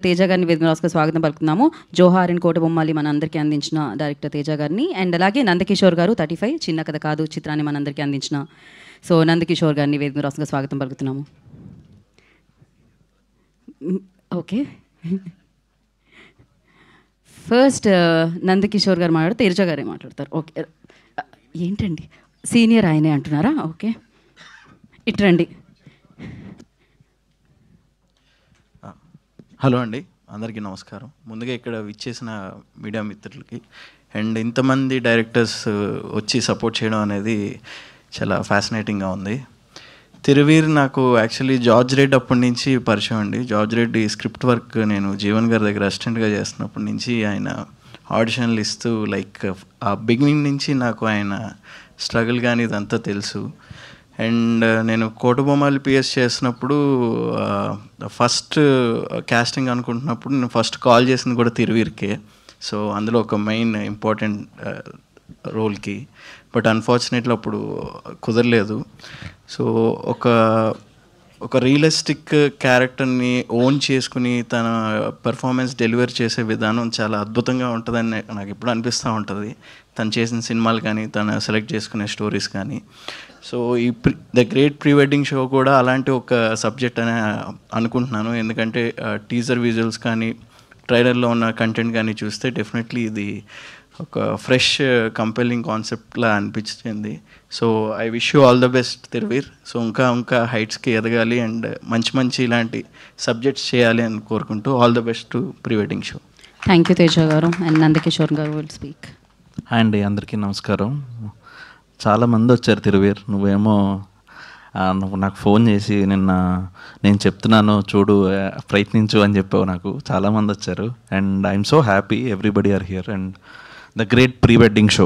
తేజ గారిని వేదిక రాసుకు స్వాగతం పలుకుతున్నాము. జోహార్ అండ్ కోటబొమ్మాలి మనందరికీ అందించిన డైరెక్టర్ తేజ గారిని, అండ్ అలాగే నందకిషోర్ గారు 35 చిన్న కథ కాదు చిత్రాన్ని మనందరికీ అందించిన నందకిషోర్ గారిని వేదిక రాసుకు స్వాగతం పలుకుతున్నాము. ఓకే, ఫస్ట్ నందకిషోర్ గారు మాట్లాడితే తేజ గారే మాట్లాడతారు. ఓకే, ఏంటండి సీనియర్ ఆయనే అంటున్నారా? ఓకే, ఇట్రండి. హలో అండి, అందరికీ నమస్కారం. ముందుగా ఇక్కడ విచ్చేసిన మీడియా మిత్రులకి అండ్ ఇంతమంది డైరెక్టర్స్ వచ్చి సపోర్ట్ చేయడం అనేది చాలా ఫ్యాసినేటింగ్గా ఉంది. తిరువీర్ నాకు యాక్చువల్లీ జార్జ్ రెడ్డి అప్పటి నుంచి పరిచయం అండి. జార్జ్ రెడ్డి స్క్రిప్ట్ వర్క్ నేను జీవన్ గారి దగ్గర అసిస్టెంట్గా చేస్తున్నప్పటి నుంచి ఆయన ఆడిషన్లు ఇస్తూ లైక్ ఆ బిగినింగ్ నుంచి నాకు ఆయన స్ట్రగుల్ కానీ ఇదంతా తెలుసు. అండ్ నేను కోటబొమ్మాలి పిఎస్ చేసినప్పుడు ఫస్ట్ క్యాస్టింగ్ అనుకుంటున్నప్పుడు నేను ఫస్ట్ కాల్ చేసింది కూడా తిరువీర్కే. సో అందులో ఒక మెయిన్ ఇంపార్టెంట్ రోల్కి, బట్ అన్ఫార్చునేట్లీ అప్పుడు కుదరలేదు. సో ఒక రియలిస్టిక్ క్యారెక్టర్ని ఓన్ చేసుకుని తన పెర్ఫార్మెన్స్ డెలివర్ చేసే విధానం చాలా అద్భుతంగా ఉంటుందని నాకు ఎప్పుడు అనిపిస్తూ ఉంటుంది. తను చేసిన సినిమాలు కానీ తను సెలెక్ట్ చేసుకునే స్టోరీస్ కానీ. సో ఈ the great pre wedding show కూడా అలాంటి ఒక సబ్జెక్ట్ అని అనుకుంటున్నాను. ఎందుకంటే టీజర్ విజువల్స్ కానీ ట్రైలర్లో ఉన్న కంటెంట్ కానీ చూస్తే డెఫినెట్లీ ఇది ఒక ఫ్రెష్ కంపెలింగ్ కాన్సెప్ట్లా అనిపించింది. So I wish you all the best Thiruveer. So ఇంకా హైట్స్కి ఎదగాలి అండ్ మంచి ఇలాంటి సబ్జెక్ట్స్ చేయాలి అని కోరుకుంటూ all the best to pre wedding show. Thank you Teja గారు. అండ్ నందకిషోర్ గారు విల్ స్పీక్. హాయ్ అండి, అందరికీ నమస్కారం. చాలామంది వచ్చారు తిరువీర్, నువ్వేమో నువ్వు నాకు ఫోన్ చేసి నిన్న నేను చెప్తున్నాను చూడు ప్రయత్నించు అని చెప్పావు. నాకు చాలామంది వచ్చారు and I'm so happy everybody are here and the great pre wedding show.